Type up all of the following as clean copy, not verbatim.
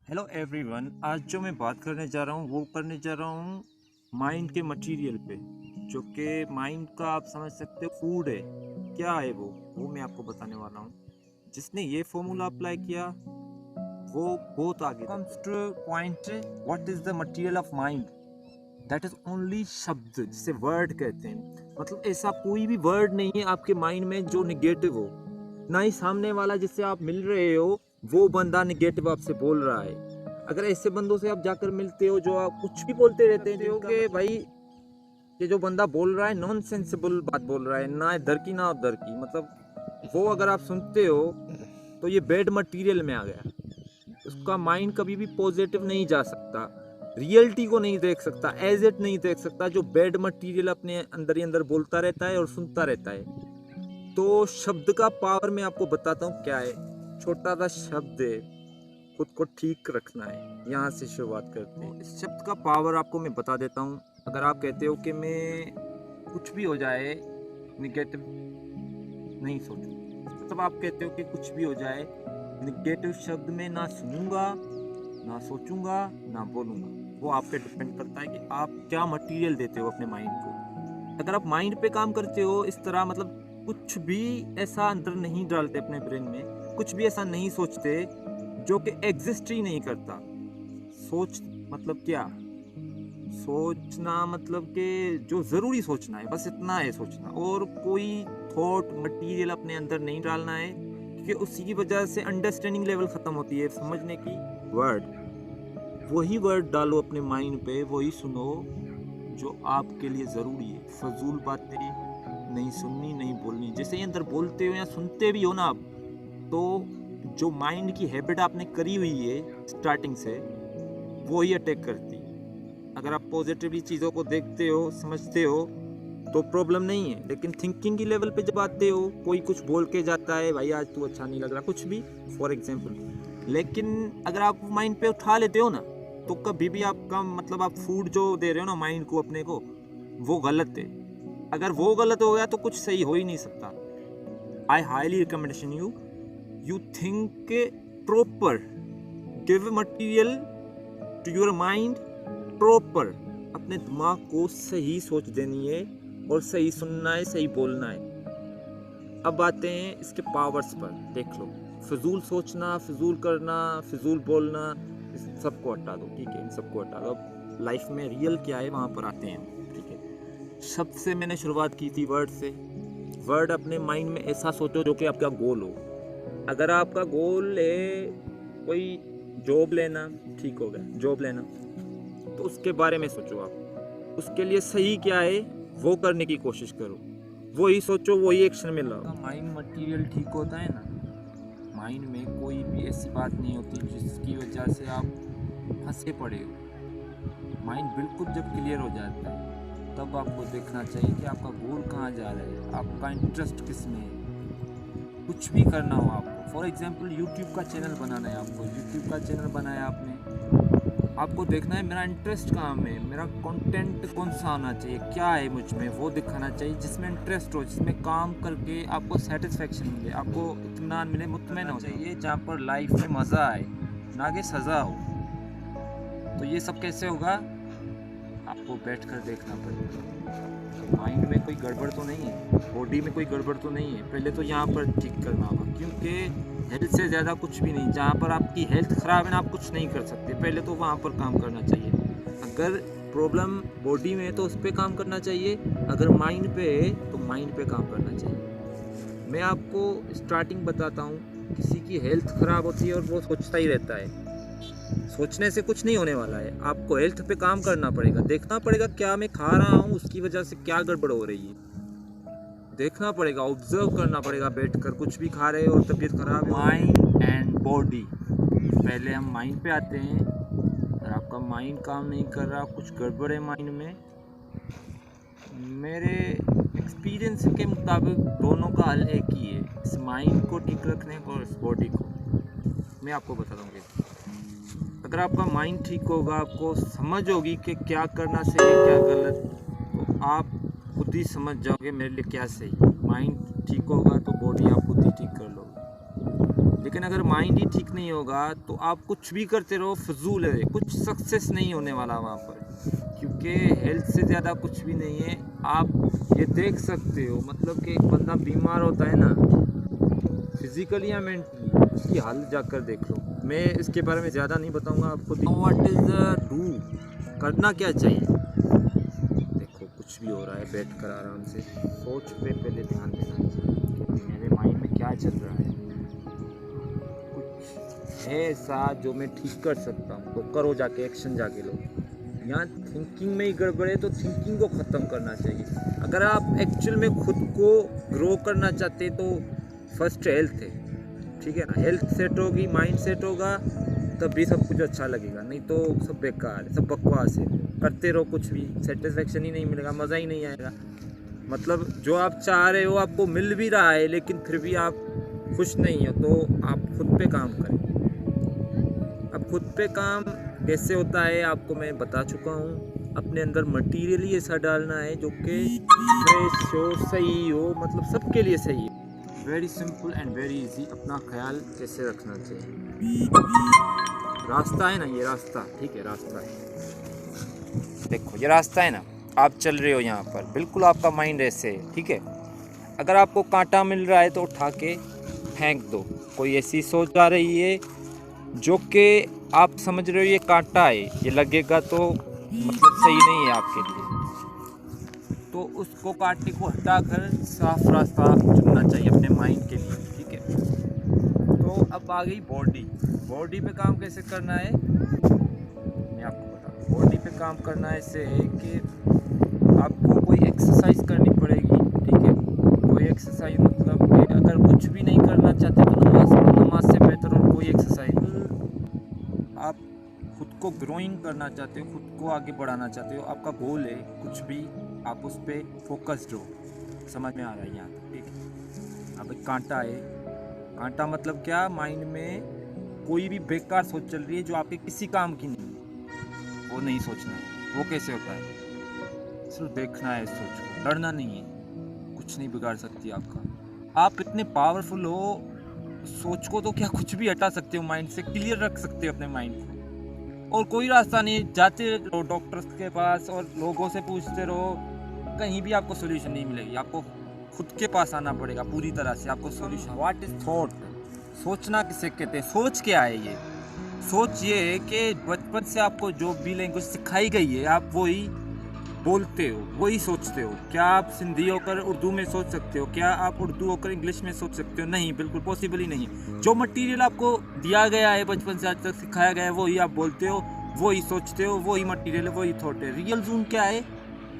Hello everyone. आज जो मैं बात करने जा रहा हूँ वो करने जा रहा हूँ माइंड के मटेरियल पे, जो कि माइंड का आप समझ सकते हो फूड है। क्या है वो मैं आपको बताने वाला हूँ। जिसने ये फॉर्मूला अप्लाई किया वो बहुत आगे comes two point, what is the material of mind? That is only शब्द, जिसे वर्ड कहते हैं। मतलब ऐसा कोई भी वर्ड नहीं है आपके माइंड में जो निगेटिव हो, ना ही सामने वाला जिससे आप मिल रहे हो वो बंदा निगेटिव आपसे बोल रहा है। अगर ऐसे बंदों से आप जाकर मिलते हो जो आप कुछ भी बोलते रहते हैं, जो कि भाई ये जो बंदा बोल रहा है नॉन सेंसिबल बात बोल रहा है, ना इधर की ना उधर की, मतलब वो अगर आप सुनते हो तो ये बैड मटेरियल में आ गया। उसका माइंड कभी भी पॉजिटिव नहीं जा सकता, रियलिटी को नहीं देख सकता, एज इट नहीं देख सकता। जो बैड मटेरियल अपने अंदर ही अंदर बोलता रहता है और सुनता रहता है। तो शब्द का पावर मैं आपको बताता हूँ क्या है। छोटा सा शब्द है, खुद को ठीक रखना है, यहाँ से शुरुआत करते हैं। इस शब्द का पावर आपको मैं बता देता हूँ। अगर आप कहते हो कि मैं कुछ भी हो जाए निगेटिव नहीं सोचूं, मतलब आप कहते हो कि कुछ भी हो जाए निगेटिव शब्द में ना सुनूंगा, ना सोचूंगा, ना बोलूंगा। वो आप पे डिपेंड करता है कि आप क्या मटेरियल देते हो अपने माइंड को। अगर आप माइंड पे काम करते हो इस तरह, मतलब कुछ भी ऐसा अंदर नहीं डालते अपने ब्रेन में, कुछ भी ऐसा नहीं सोचते जो कि एग्जिस्ट ही नहीं करता। सोच मतलब क्या? सोचना मतलब कि जो ज़रूरी सोचना है, बस इतना है सोचना, और कोई थॉट मटेरियल अपने अंदर नहीं डालना है, क्योंकि उसी की वजह से अंडरस्टैंडिंग लेवल ख़त्म होती है समझने की। वर्ड, वही वर्ड डालो अपने माइंड पे, वही सुनो जो आपके लिए ज़रूरी है। फजूल बातें नहीं सुननी, नहीं बोलनी। जैसे ही अंदर बोलते हो या सुनते भी हो ना आप, तो जो माइंड की हैबिट आपने करी हुई है स्टार्टिंग से, वो ही अटैक करती। अगर आप पॉजिटिवली चीज़ों को देखते हो, समझते हो, तो प्रॉब्लम नहीं है। लेकिन थिंकिंग की लेवल पे जब आते हो, कोई कुछ बोल के जाता है, भाई आज तू अच्छा नहीं लग रहा, कुछ भी फॉर एग्जाम्पल, लेकिन अगर आप माइंड पे उठा लेते हो ना, तो कभी भी आपका मतलब आप फूड जो दे रहे हो ना माइंड को अपने को, वो गलत है। अगर वो गलत हो गया तो कुछ सही हो ही नहीं सकता। I highly recommendation you think proper, give material to your mind proper. अपने दिमाग को सही सोच देनी है और सही सुनना है, सही बोलना है। अब आते हैं इसके पावर्स पर। देख लो, फिजूल सोचना, फिजूल करना, फिजूल बोलना, इस सबको हटा दो, ठीक है? इन सबको हटा दो। अब लाइफ में रियल क्या है वहाँ पर आते हैं, ठीक है? शब्द से मैंने शुरुआत की थी, वर्ड से। वर्ड अपने माइंड में ऐसा सोचो जो कि आपका गोल हो। अगर आपका गोल है कोई जॉब लेना, ठीक हो गया, जॉब लेना, तो उसके बारे में सोचो। आप उसके लिए सही क्या है वो करने की कोशिश करो, वही सोचो, वही एक्शन में लाओ। माइंड मटेरियल ठीक होता है ना, माइंड में कोई भी ऐसी बात नहीं होती जिसकी वजह से आप फंसे पड़े हो। माइंड बिल्कुल जब क्लियर हो जाता है तब आपको देखना चाहिए कि आपका गोल कहाँ जा रहा है, आपका इंटरेस्ट किस में है। कुछ भी करना हो आपको, फॉर एग्जांपल यूट्यूब का चैनल बनाना है आपको, यूट्यूब का चैनल बनाया आपने, आपको देखना है मेरा इंटरेस्ट कहाँ में, मेरा कंटेंट कौन सा आना चाहिए, क्या है मुझ में, वो दिखाना चाहिए जिसमें इंटरेस्ट हो, जिसमें काम करके आपको सेटिस्फेक्शन मिले, आपको इत्मीनान मिले, मुतमईन हो चाहिए, जहाँ पर लाइफ में मज़ा आए, ना कि सज़ा हो। तो ये सब कैसे होगा? आपको बैठ कर देखना पड़ेगा। माइंड में कोई गड़बड़ तो नहीं है, बॉडी में कोई गड़बड़ तो नहीं है, पहले तो यहाँ पर ठीक करना होगा, क्योंकि हेल्थ से ज़्यादा कुछ भी नहीं। जहाँ पर आपकी हेल्थ ख़राब है ना, आप कुछ नहीं कर सकते, पहले तो वहाँ पर काम करना चाहिए। अगर प्रॉब्लम बॉडी में है तो उस पर काम करना चाहिए, अगर माइंड पे है तो माइंड पे काम करना चाहिए। मैं आपको स्टार्टिंग बताता हूँ, किसी की हेल्थ ख़राब होती है और वो सोचता ही रहता है। सोचने से कुछ नहीं होने वाला है, आपको हेल्थ पे काम करना पड़ेगा, देखना पड़ेगा क्या मैं खा रहा हूँ, उसकी वजह से क्या गड़बड़ हो रही है, देखना पड़ेगा, ऑब्जर्व करना पड़ेगा बैठकर। कुछ भी खा रहे हो और तबीयत खराब है। माइंड एंड बॉडी, पहले हम माइंड पे आते हैं। अगर आपका माइंड काम नहीं कर रहा, कुछ गड़बड़ है माइंड में, मेरे एक्सपीरियंस के मुताबिक दोनों का हल एक ही है, इस माइंड को ठीक रखने को और इस बॉडी को। मैं आपको बता दूँगी, अगर आपका माइंड ठीक होगा, आपको समझ होगी कि क्या करना सही है क्या गलत, तो आप खुद ही समझ जाओगे मेरे लिए क्या सही है। माइंड ठीक होगा तो बॉडी आप खुद ही ठीक कर लोगे। लेकिन अगर माइंड ही ठीक नहीं होगा तो आप कुछ भी करते रहो फजूल है, कुछ सक्सेस नहीं होने वाला वहाँ पर, क्योंकि हेल्थ से ज़्यादा कुछ भी नहीं है। आप ये देख सकते हो, मतलब कि एक बंदा बीमार होता है ना, फिजिकली या मेंटली, उसकी हालत जाकर देख लो। मैं इसके बारे में ज़्यादा नहीं बताऊंगा आपको। व्हाट इज़ डू, करना क्या चाहिए। देखो कुछ भी हो रहा है, बैठ कर आराम से सोच पे पहले ध्यान देना चाहिए कि मेरे माइंड में क्या चल रहा है, कुछ है ऐसा जो मैं ठीक कर सकता हूँ तो करो, जाके एक्शन जाके लो। यहाँ थिंकिंग में ही गड़बड़ है तो थिंकिंग को ख़त्म करना चाहिए। अगर आप एक्चुअल में खुद को ग्रो करना चाहते हैं तो फर्स्ट हेल्थ है, ठीक है ना। हेल्थ सेट होगी, माइंड सेट होगा, तब भी सब कुछ अच्छा लगेगा, नहीं तो सब बेकार है, सब बकवास है। करते रहो कुछ भी, सेटिस्फेक्शन ही नहीं मिलेगा, मज़ा ही नहीं आएगा। मतलब जो आप चाह रहे हो आपको मिल भी रहा है, लेकिन फिर भी आप खुश नहीं हो, तो आप खुद पे काम करें। अब खुद पे काम कैसे होता है आपको मैं बता चुका हूँ। अपने अंदर मटीरियल ही ऐसा डालना है जो कि फ्रेश हो, सही हो, मतलब सबके लिए सही है। Very simple and very easy. अपना ख्याल कैसे रखना चाहिए। रास्ता है ना, ये रास्ता, ठीक है, रास्ता है, देखो ये रास्ता है ना, आप चल रहे हो यहाँ पर, बिल्कुल आपका माइंड ऐसे है, ठीक है। अगर आपको कांटा मिल रहा है तो उठा के फेंक दो। कोई ऐसी सोच आ रही है जो कि आप समझ रहे हो ये कांटा है, ये लगेगा तो मतलब सही नहीं है आपके लिए, तो उसको कांटे को हटाकर साफ रास्ता चुनना चाहिए अपने माइंड के लिए, ठीक है। तो अब आ गई बॉडी। बॉडी पे काम कैसे करना है मैं आपको बताऊँ। बॉडी पे काम करना ऐसे है कि आपको कोई एक्सरसाइज करनी पड़ेगी, ठीक है। कोई एक्सरसाइज मतलब कि अगर कुछ भी नहीं करना चाहते तो नमाज पढ़ो, नमाज से बेहतर और कोई एक्सरसाइज। आप खुद को ग्रोइंग करना चाहते हो, खुद को आगे बढ़ाना चाहते हो, आपका गोल है कुछ भी, आप उस पर फोकस्ड हो। समझ में आ रहा है यहाँ तक, ठीक है। अब एक कांटा है, कांटा मतलब क्या, माइंड में कोई भी बेकार सोच चल रही है जो आपके किसी काम की नहीं है, वो नहीं सोचना है। वो कैसे होता है, सिर्फ देखना है सोच को, डरना नहीं है, कुछ नहीं बिगाड़ सकती आपका। आप इतने पावरफुल हो, सोच को तो क्या कुछ भी हटा सकते हो, माइंड से क्लियर रख सकते हो अपने माइंड को। और कोई रास्ता नहीं, जाते रहो डॉक्टर्स के पास और लोगों से पूछते रहो, कहीं भी आपको सोल्यूशन नहीं मिलेगी। आपको खुद के पास आना पड़ेगा पूरी तरह से, आपको सोल्यूशन। व्हाट इज थॉट, सोचना किसे कहते हैं, सोच क्या है ये। सोच ये है कि बचपन से आपको जो भी लैंग्वेज सिखाई गई है आप वही बोलते हो, वही सोचते हो। क्या आप सिंधी होकर उर्दू में सोच सकते हो? क्या आप उर्दू होकर इंग्लिश में सोच सकते हो? नहीं, बिल्कुल पॉसिबल ही नहीं। जो मटेरियल आपको दिया गया है, बचपन से आज तक सिखाया गया है, वही आप बोलते हो, वही सोचते हो, वही मटेरियल है, वही थॉट है। रियल जोन क्या है?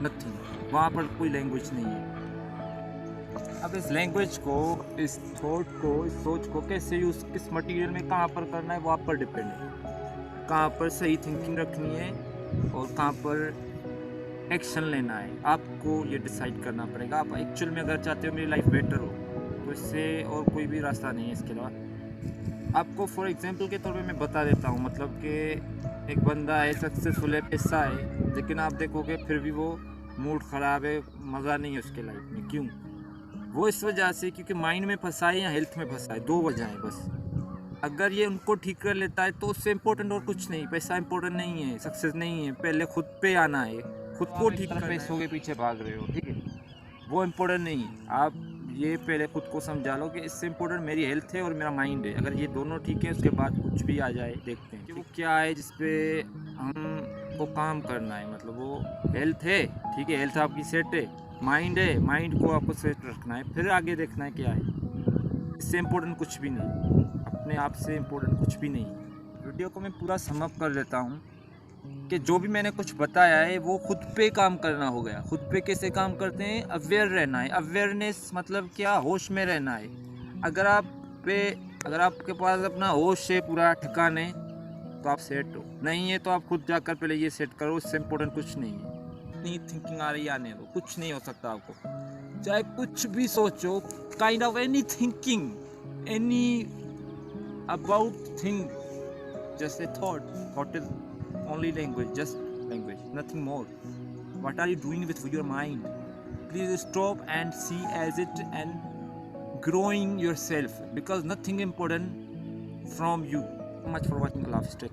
नथिंग, वहाँ पर कोई लैंग्वेज नहीं है। अब इस लैंग्वेज को, इस थॉट को, इस सोच को कैसे यूज़, किस मटेरियल में कहाँ पर करना है वो आप पर डिपेंड है। कहाँ पर सही थिंकिंग रखनी है और कहाँ पर एक्शन लेना है, आपको ये डिसाइड करना पड़ेगा। आप एक्चुअल में अगर चाहते हो मेरी लाइफ बेटर हो तो इससे और कोई भी रास्ता नहीं है इसके अलावा। आपको फॉर एग्जांपल के तौर पे मैं बता देता हूँ, मतलब कि एक बंदा है, सक्सेसफुल है, पैसा है, लेकिन आप देखोगे फिर भी वो मूड ख़राब है, मज़ा नहीं है उसके लाइफ में। क्यों? वो इस वजह से क्योंकि माइंड में फंसा है या हेल्थ में फंसा है। दो वजह है बस। अगर ये उनको ठीक कर लेता है तो उससे इम्पोर्टेंट और कुछ नहीं। पैसा इम्पोर्टेंट नहीं है, सक्सेस नहीं है, पहले खुद पे आना है, खुद को ठीक करना है। पैसों के पीछे भाग रहे हो, ठीक है, वो इम्पोर्टेंट नहीं है। आप ये पहले खुद को समझा लो कि इससे इम्पोर्टेंट मेरी हेल्थ है और मेरा माइंड है। अगर ये दोनों ठीक है उसके बाद कुछ भी आ जाए, देखते हैं कि वो क्या है जिसपे हमको काम करना है। मतलब वो हेल्थ है, ठीक है, हेल्थ आपकी सेट है, माइंड है, माइंड को आपको सेट रखना है, फिर आगे देखना है क्या है। इससे इम्पोर्टेंट कुछ भी नहीं, अपने आप से इम्पोर्टेंट कुछ भी नहीं। वीडियो को मैं पूरा समअप कर लेता हूँ कि जो भी मैंने कुछ बताया है वो खुद पे काम करना हो गया। खुद पे कैसे काम करते हैं? अवेयर रहना है। अवेयरनेस मतलब क्या? होश में रहना है। अगर आपके पास अपना होश है पूरा ठिकाने, तो आप सेट हो। नहीं है तो आप खुद जाकर पहले ये सेट करो, इससे इम्पोर्टेंट कुछ नहीं है। इतनी थिंकिंग आ रही है, आने दो, कुछ नहीं हो सकता आपको। चाहे कुछ भी सोचो, kind of any thinking, any about thing, just a thought is only language, just language, nothing more. What are you doing with your mind? Please stop and see as it and growing yourself, because nothing important from you. Much for watching. Allah Hafiz.